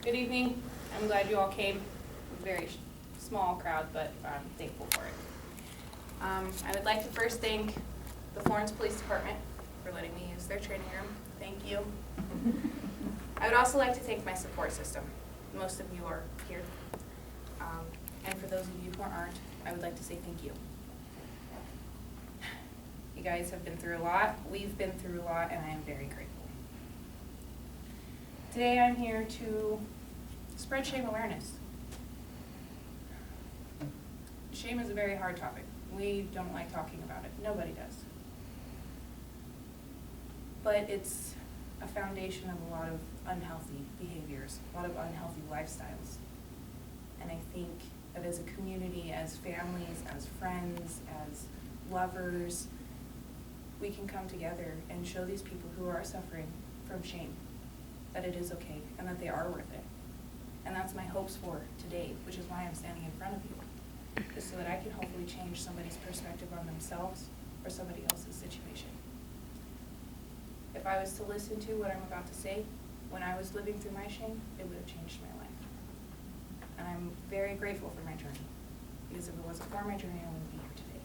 Good evening. I'm glad you all came. A very small crowd, but I'm thankful for it. I would like to first thank the Florence Police Department for letting me use their training room. Thank you. I would also like to thank my support system. Most of you are here. And for those of you who aren't, I would like to say thank you. You guys have been through a lot. We've been through a lot, and I am very grateful. Today I'm here to spread shame awareness. Shame is a very hard topic. We don't like talking about it. Nobody does. But it's a foundation of a lot of unhealthy behaviors, a lot of unhealthy lifestyles. And I think that as a community, as families, as friends, as lovers, we can come together and show these people who are suffering from shame that it is okay and that they are worth it. And that's my hopes for today, which is why I'm standing in front of you, is so that I can hopefully change somebody's perspective on themselves or somebody else's situation. If I was to listen to what I'm about to say when I was living through my shame, it would have changed my life. And I'm very grateful for my journey, because if it wasn't for my journey, I wouldn't be here today.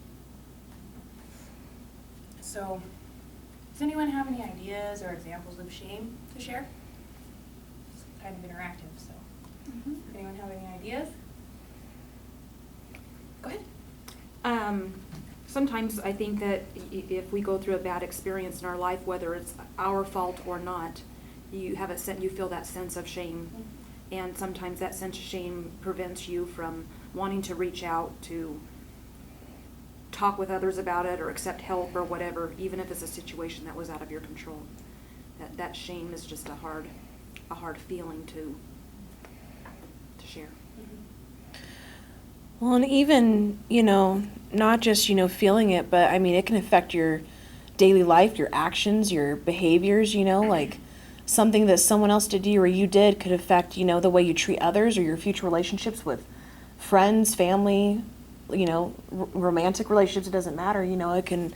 So, does anyone have any ideas or examples of shame to share? It's kind of interactive, so. Anyone have any ideas? Go ahead. Sometimes I think that if we go through a bad experience in our life, whether it's our fault or not, you feel that sense of shame. Mm-hmm. And sometimes that sense of shame prevents you from wanting to reach out to talk with others about it or accept help or whatever, even if it's a situation that was out of your control. That shame is just a hard feeling to share. Well, and even, not just, feeling it, but I mean, it can affect your daily life, your actions, your behaviors, like something that someone else did to you or you did could affect, the way you treat others or your future relationships with friends, family, romantic relationships. It doesn't matter, it can,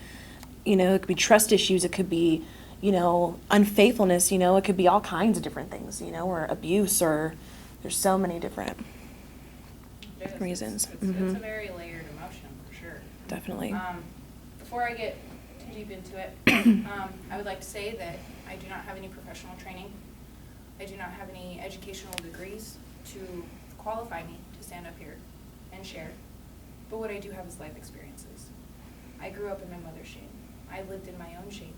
it could be trust issues. It could be, unfaithfulness, it could be all kinds of different things, or abuse, or there's so many different reasons. It's a very layered emotion, for sure. Definitely. Before I get too deep into it, I would like to say that I do not have any professional training. I do not have any educational degrees to qualify me to stand up here and share. But what I do have is life experiences. I grew up in my mother's shame. I lived in my own shame.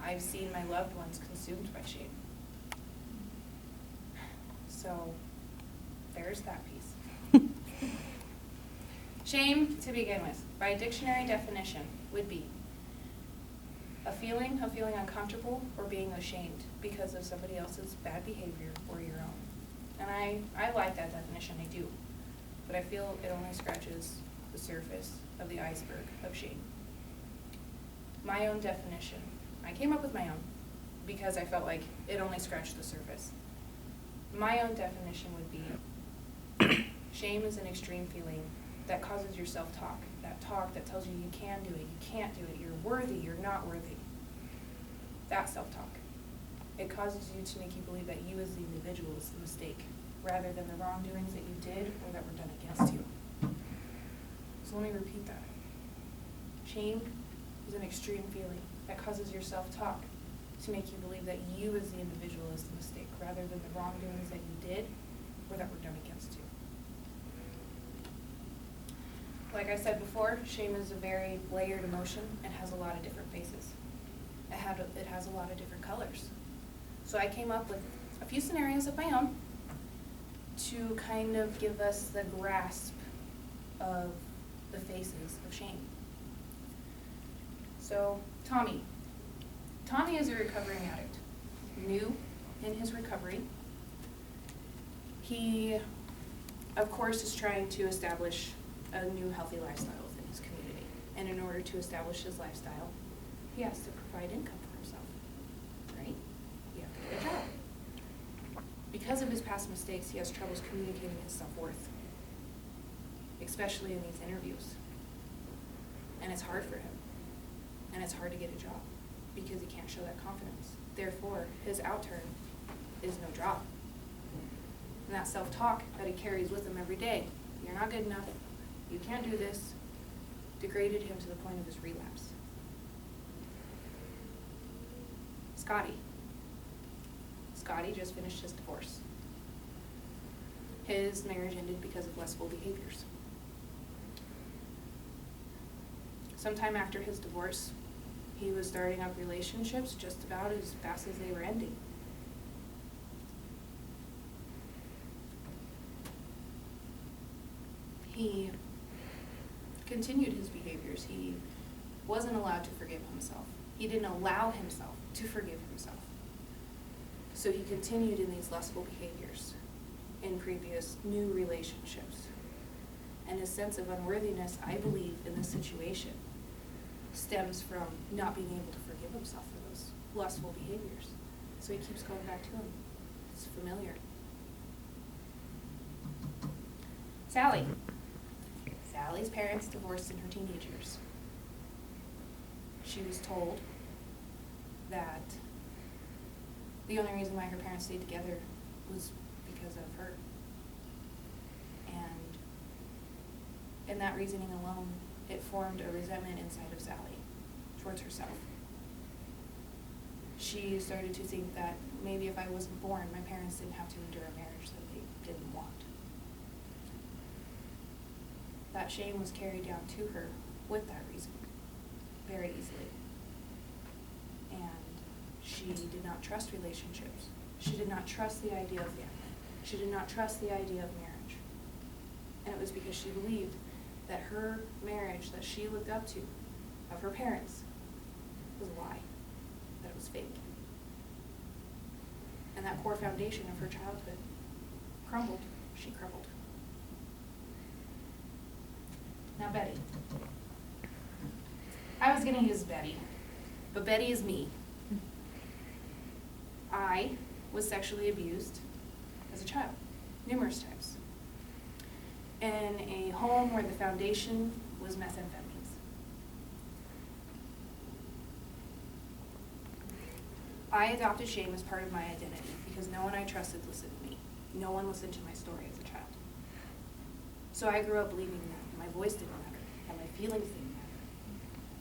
I've seen my loved ones consumed by shame. So there's that piece. Shame, to begin with, by dictionary definition, would be a feeling of feeling uncomfortable or being ashamed because of somebody else's bad behavior or your own. And I like that definition, I do. But I feel it only scratches the surface of the iceberg of shame. My own definition, I came up with my own because I felt like it only scratched the surface. My own definition would be shame is an extreme feeling that causes your self-talk, that talk that tells you you can do it, you can't do it, you're worthy, you're not worthy. That self-talk. It causes you to make you believe that you as the individual is the mistake, rather than the wrongdoings that you did or that were done against you. So let me repeat that. Shame is an extreme feeling that causes your self-talk to make you believe that you as the individual is the mistake, rather than the wrongdoings that you did or that were done against you. Like I said before, shame is a very layered emotion and has a lot of different faces. It has a lot of different colors. So I came up with a few scenarios of my own to kind of give us the grasp of the faces of shame. So, Tommy. Tommy is a recovering addict, new in his recovery. He, of course, is trying to establish a new healthy lifestyle within his community. And in order to establish his lifestyle, he has to provide income for himself, right? You have to get a job. Because of his past mistakes, he has troubles communicating his self-worth, especially in these interviews. And it's hard for him. And it's hard to get a job because he can't show that confidence. Therefore, his outturn is no job. And that self-talk that he carries with him every day, you're not good enough, you can't do this, degraded him to the point of his relapse. Scotty just finished his divorce. His marriage ended because of lustful behaviors. Sometime after his divorce, he was starting up relationships just about as fast as they were ending. He continued his behaviors. He wasn't allowed to forgive himself. He didn't allow himself to forgive himself. So he continued in these lustful behaviors in previous new relationships. And his sense of unworthiness, I believe, in this situation stems from not being able to forgive himself for those lustful behaviors. So he keeps going back to them. It's familiar. Sally's parents divorced in her teenage years. She was told that the only reason why her parents stayed together was because of her. And in that reasoning alone, it formed a resentment inside of Sally towards herself. She started to think that maybe if I wasn't born, my parents didn't have to endure a marriage that they didn't want. That shame was carried down to her with that reason very easily. And she did not trust relationships. She did not trust the idea of family. She did not trust the idea of marriage. And it was because she believed that her marriage that she looked up to, of her parents, was a lie, that it was fake. And that core foundation of her childhood crumbled. She crumbled. Now Betty. I was going to use Betty, but Betty is me. I was sexually abused as a child, numerous times, in a home where the foundation was methamphetamines. I adopted shame as part of my identity because no one I trusted listened to me. No one listened to my story as a child. So I grew up believing that my voice didn't matter, that my feelings didn't matter,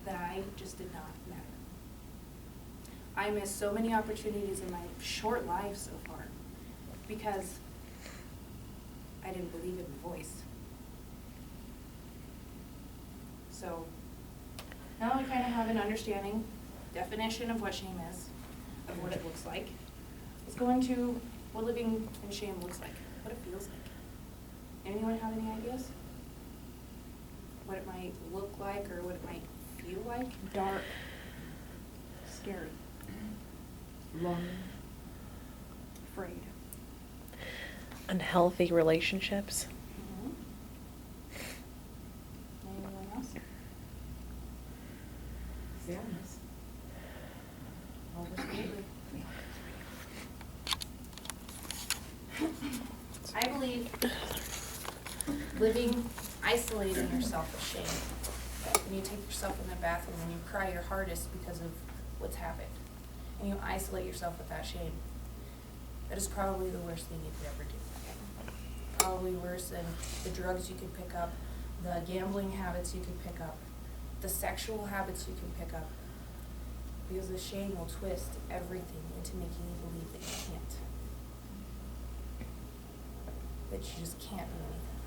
that I just did not matter. I missed so many opportunities in my short life so far because I didn't believe in my voice. So now I kind of have an understanding, definition of what shame is, of what it looks like. Let's go into what living in shame looks like, what it feels like. Anyone have any ideas? What it might look like or what it might feel like? Dark. Scary. Lonely. Afraid. Unhealthy relationships. Mhm. Anyone else? Sadness. Absolutely. I believe living, isolating yourself with shame. When you take yourself in the bathroom and you cry your hardest because of what's happened, and you isolate yourself with that shame, that is probably the worst thing you could ever do. Probably worse than the drugs you could pick up, the gambling habits you could pick up, the sexual habits you can pick up, because the shame will twist everything into making you believe that you can't. That you just can't do anything.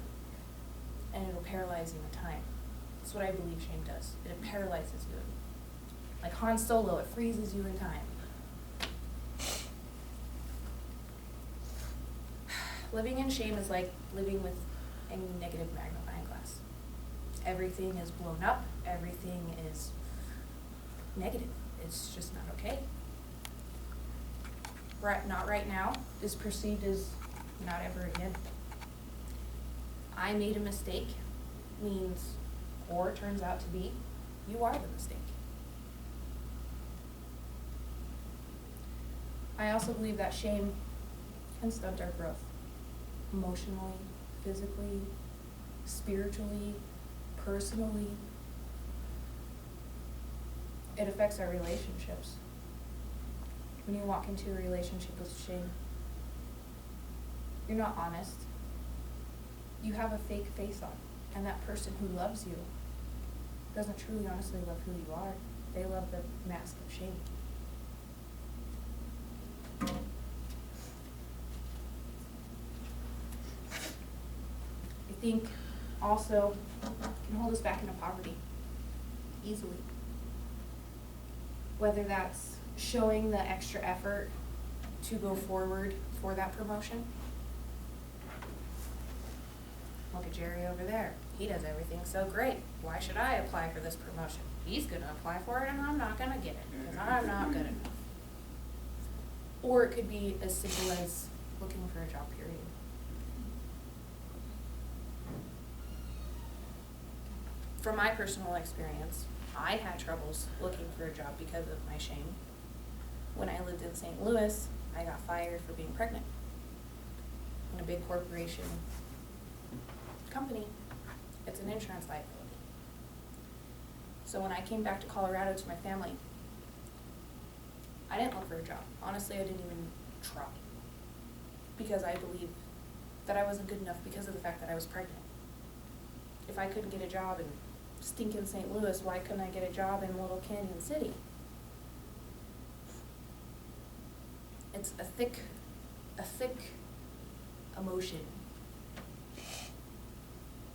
And it'll paralyze you in time. That's what I believe shame does. It paralyzes you. Like Han Solo, it freezes you in time. Living in shame is like living with a negative magnifying glass. Everything is blown up. Everything is negative. It's just not okay. Not right now is perceived as not ever again. I made a mistake means, or turns out to be, you are the mistake. I also believe that shame can stunt our growth. Emotionally, physically, spiritually, personally. It affects our relationships. When you walk into a relationship with shame, You're not honest. You have a fake face on. And that person who loves you doesn't truly honestly love who you are. They love the mask of shame. I think also can hold us back into poverty easily. Whether that's showing the extra effort to go forward for that promotion. Look at Jerry over there. He does everything so great. Why should I apply for this promotion? He's gonna apply for it and I'm not gonna get it because I'm not good enough. Or it could be as simple as looking for a job, period. From my personal experience, I had troubles looking for a job because of my shame. When I lived in St. Louis, I got fired for being pregnant in a big corporation company. It's an insurance liability. So when I came back to Colorado to my family, I didn't look for a job. Honestly, I didn't even try because I believed that I wasn't good enough because of the fact that I was pregnant. If I couldn't get a job in stinking St. Louis, why couldn't I get a job in Little Canyon City? It's a thick emotion.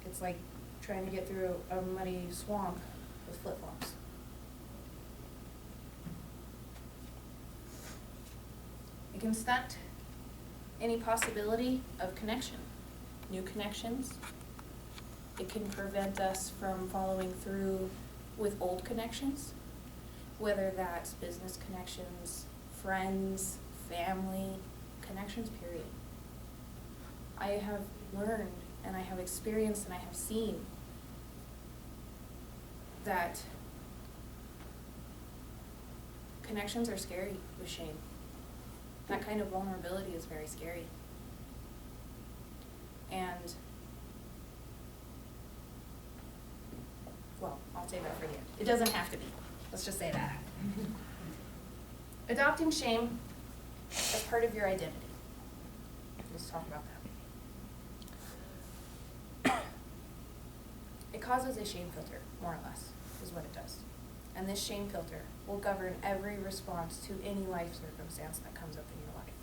It's like trying to get through a muddy swamp with flip-flops. It can stunt any possibility of connection, new connections. It can prevent us from following through with old connections, whether that's business connections, friends, family, connections, period. I have learned and I have experienced and I have seen that connections are scary with shame. That kind of vulnerability is very scary. And, well, I'll save that for you. It doesn't have to be. Let's just say that. Adopting shame as part of your identity. Let's talk about that. It causes a shame filter, more or less, is what it does. And this shame filter will govern every response to any life circumstance that comes up in your life.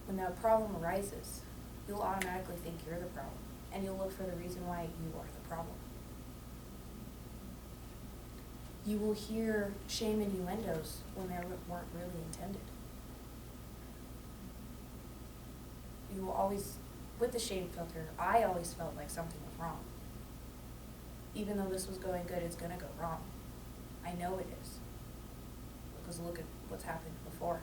When a problem arises, you'll automatically think you're the problem, and you'll look for the reason why you are the problem. You will hear shame innuendos when they weren't really intended. You will always, with the shame filter, I always felt like something was wrong. Even though this was going good, it's gonna go wrong. I know it is. Because look at what's happened before.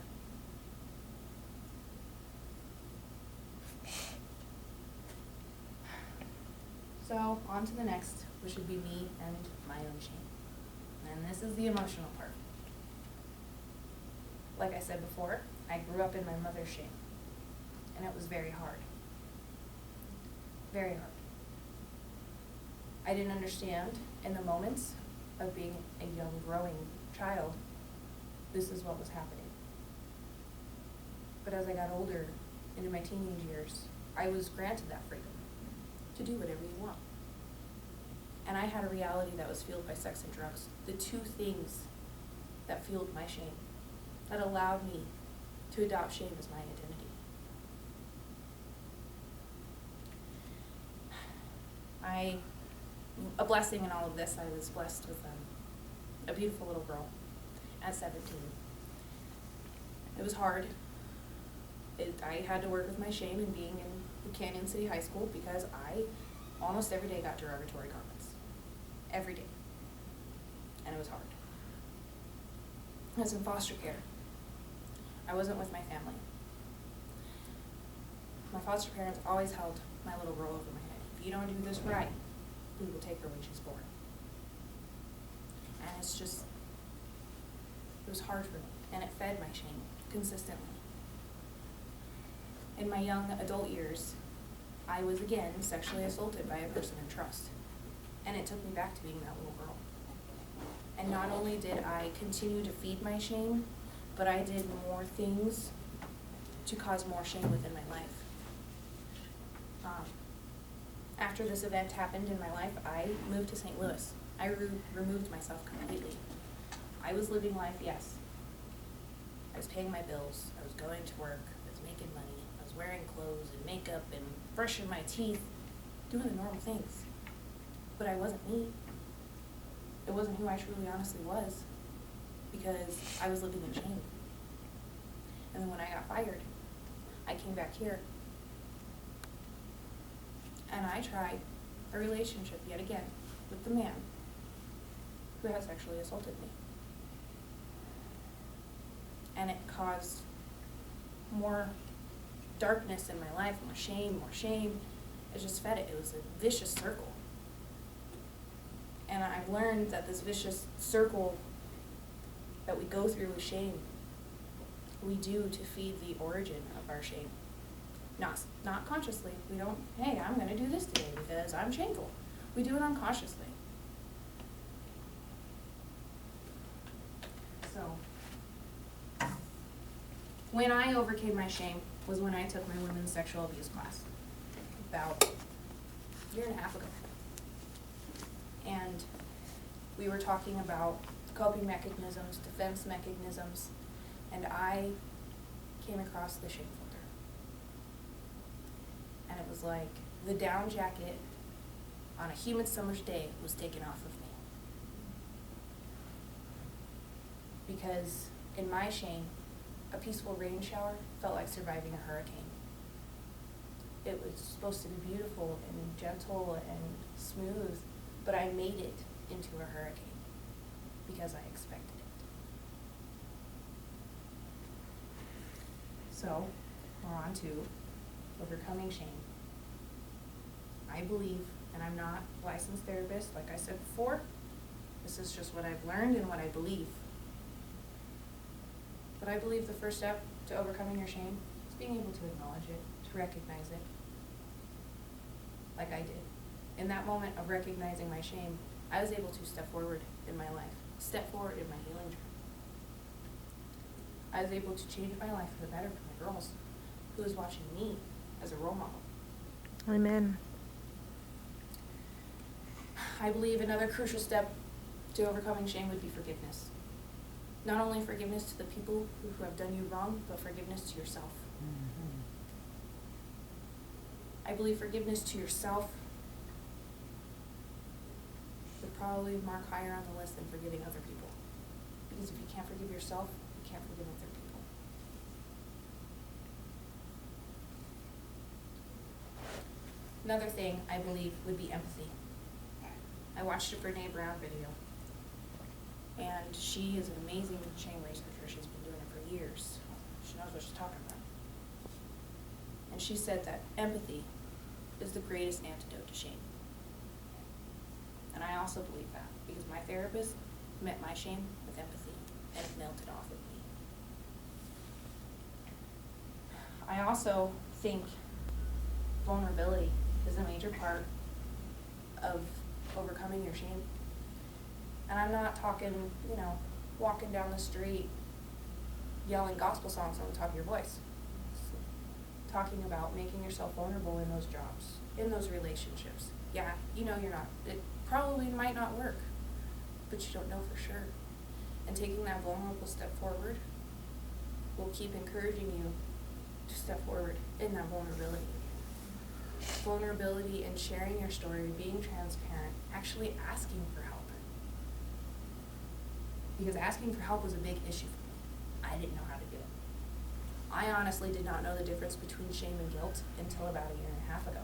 So, on to the next, which would be me and my own shame. And this is the emotional part. Like I said before, I grew up in my mother's shame. And it was very hard. Very hard. I didn't understand in the moments of being a young, growing child, this is what was happening. But as I got older, into my teenage years, I was granted that freedom to do whatever you want. And I had a reality that was fueled by sex and drugs. The two things that fueled my shame, that allowed me to adopt shame as my identity. A blessing in all of this, I was blessed with a beautiful little girl at 17. It was hard. I had to work with my shame in being in Canyon City High School because I almost every day got derogatory comments. Every day. And it was hard. I was in foster care. I wasn't with my family. My foster parents always held my little girl over my head. If you don't do this right, we will take her when she's born. And it's just, it was hard for me, and it fed my shame consistently. In my young adult years, I was again sexually assaulted by a person in trust. And it took me back to being that little girl. And not only did I continue to feed my shame, but I did more things to cause more shame within my life. After this event happened in my life, I moved to St. Louis. I removed myself completely. I was living life, yes. I was paying my bills, I was going to work, I was making money, I was wearing clothes and makeup and brushing my teeth, doing the normal things. But I wasn't me. It wasn't who I truly honestly was, because I was living in shame. And then when I got fired, I came back here. And I tried a relationship yet again with the man who had sexually assaulted me. And it caused more darkness in my life, more shame. It just fed it. It was a vicious circle. And I've learned that this vicious circle that we go through with shame, we do to feed the origin of our shame. Not consciously. We don't, hey, I'm going to do this today because I'm shameful. We do it unconsciously. So, when I overcame my shame was when I took my women's sexual abuse class about a year and a half ago. And we were talking about coping mechanisms, defense mechanisms, and I came across the shame filter. And it was like the down jacket on a humid summer's day was taken off of me. Because in my shame, a peaceful rain shower felt like surviving a hurricane. It was supposed to be beautiful and gentle and smooth, but I made it into a hurricane because I expected it. So, we're on to overcoming shame. I believe, and I'm not a licensed therapist, like I said before, this is just what I've learned and what I believe. But I believe the first step to overcoming your shame is being able to acknowledge it, to recognize it, like I did. In that moment of recognizing my shame, I was able to step forward in my life, step forward in my healing journey. I was able to change my life for the better for my girls, who was watching me as a role model. Amen. I believe another crucial step to overcoming shame would be forgiveness. Not only forgiveness to the people who have done you wrong, but forgiveness to yourself. I believe forgiveness to yourself would probably mark higher on the list than forgiving other people. Because if you can't forgive yourself, you can't forgive other people. Another thing I believe would be empathy. I watched a Brene Brown video, and she is an amazing shame researcher. She's been doing it for years. She knows what she's talking about. And she said that empathy is the greatest antidote to shame. And I also believe that, because my therapist met my shame with empathy, and it melted off of me. I also think vulnerability is a major part of overcoming your shame. And I'm not talking, walking down the street yelling gospel songs on the top of your voice. Talking about making yourself vulnerable in those jobs, in those relationships. Yeah, you're not, it probably might not work, but you don't know for sure. And taking that vulnerable step forward will keep encouraging you to step forward in that vulnerability. Vulnerability and sharing your story, being transparent, actually asking for help. Because asking for help was a big issue for me. I didn't know how to do it. I honestly did not know the difference between shame and guilt until about a year and a half ago.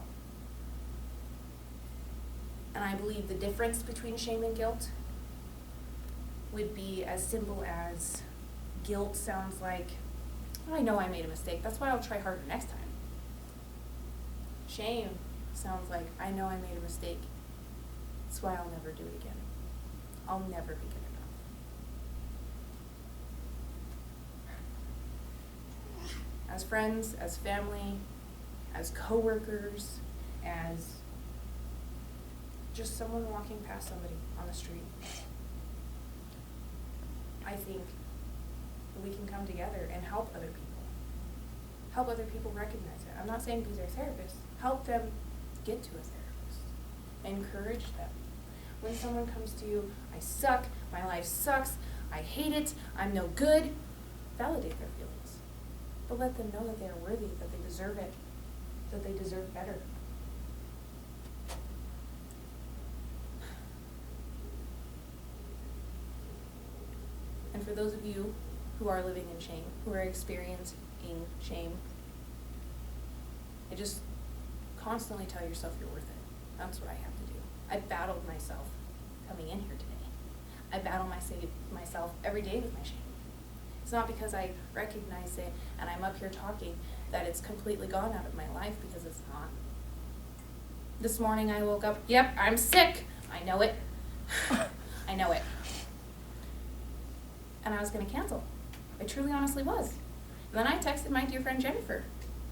And I believe the difference between shame and guilt would be as simple as guilt sounds like, I know I made a mistake, that's why I'll try harder next time. Shame sounds like, I know I made a mistake, that's why I'll never do it again. I'll never be good enough. As friends, as family, as coworkers, as just someone walking past somebody on the street, I think we can come together and help other people. help other people recognize it. I'm not saying be their therapist. Help them get to a therapist. Encourage them. When someone comes to you, I suck, my life sucks, I hate it, I'm no good, validate their feelings. But let them know that they are worthy, that they deserve it, that they deserve better. And for those of you who are living in shame, who are experiencing shame, I just constantly tell yourself you're worth it. That's what I have to do. I battled myself coming in here today. I battle myself every day with my shame. It's not because I recognize it and I'm up here talking that it's completely gone out of my life, because it's not. This morning I woke up, yep, I'm sick. I know it. I know it. And I was going to cancel. I truly, honestly was. And then I texted my dear friend Jennifer,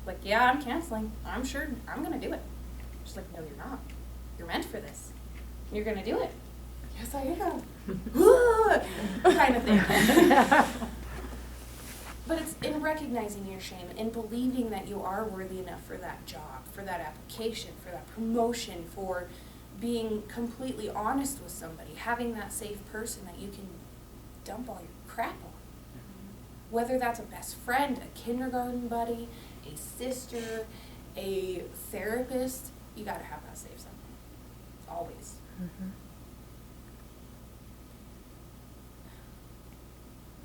like, yeah, I'm canceling. I'm sure I'm going to do it. She's like, no, you're not. You're meant for this. You're going to do it. Yes, I am. Kind of thing. But it's in recognizing your shame, in believing that you are worthy enough for that job, for that application, for that promotion, for being completely honest with somebody, having that safe person that you can dump all your crap on. Whether that's a best friend, a kindergarten buddy, a sister, a therapist, you gotta have that safe someone. Always. Mm-hmm.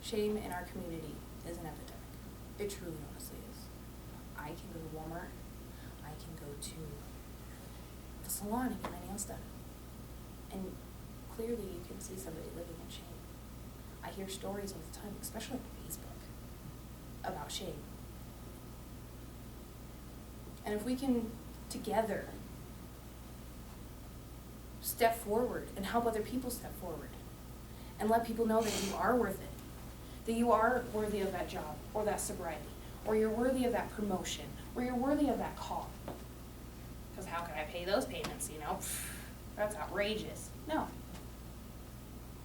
Shame in our community is an epidemic. It truly, honestly is. I can go to Walmart. I can go to the salon and get my nails done. And clearly you can see somebody living in shame. I hear stories all the time, especially on Facebook, about shame. And if we can, together, step forward and help other people step forward and let people know that you are worth it, that you are worthy of that job or that sobriety, or you're worthy of that promotion, or you're worthy of that call. Because how can I pay those payments, you know? That's outrageous. No.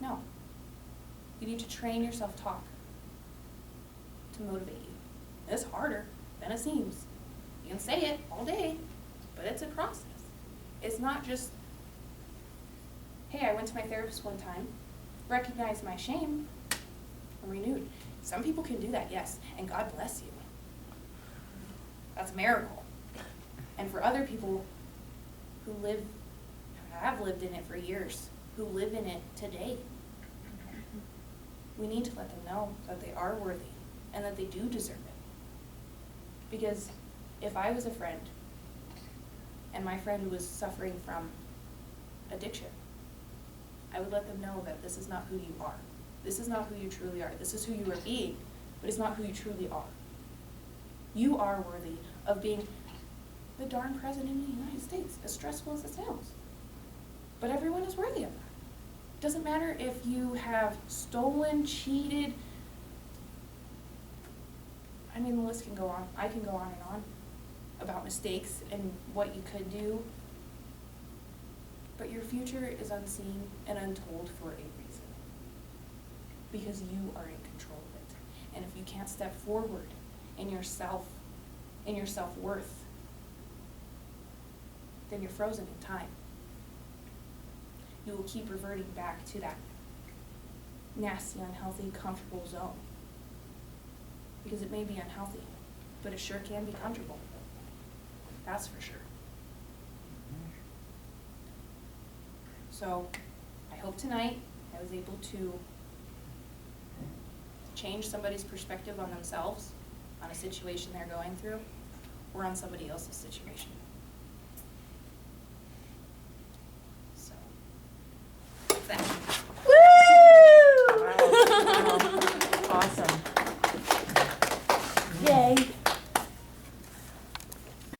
No. You need to train your self-talk to motivate you. It's harder than it seems. You can say it all day, but it's a process. It's not just, hey, I went to my therapist one time, recognized my shame, I'm renewed. Some people can do that, yes, and God bless you. That's a miracle. And for other people who have lived in it for years, who live in it today, we need to let them know that they are worthy and that they do deserve it. Because if I was a friend and my friend was suffering from addiction, I would let them know that this is not who you are. This is not who you truly are. This is who you are being, but it's not who you truly are. You are worthy of being the darn president of the United States, as stressful as it sounds. But everyone is worthy of that. Doesn't matter if you have stolen, cheated. I mean, the list can go on. I can go on and on about mistakes and what you could do. But your future is unseen and untold for a reason. Because you are in control of it. And if you can't step forward in your self-worth, then you're frozen in time. You will keep reverting back to that nasty, unhealthy, comfortable zone. Because it may be unhealthy, but it sure can be comfortable. That's for sure. So, I hope tonight I was able to change somebody's perspective on themselves, on a situation they're going through, or on somebody else's situation.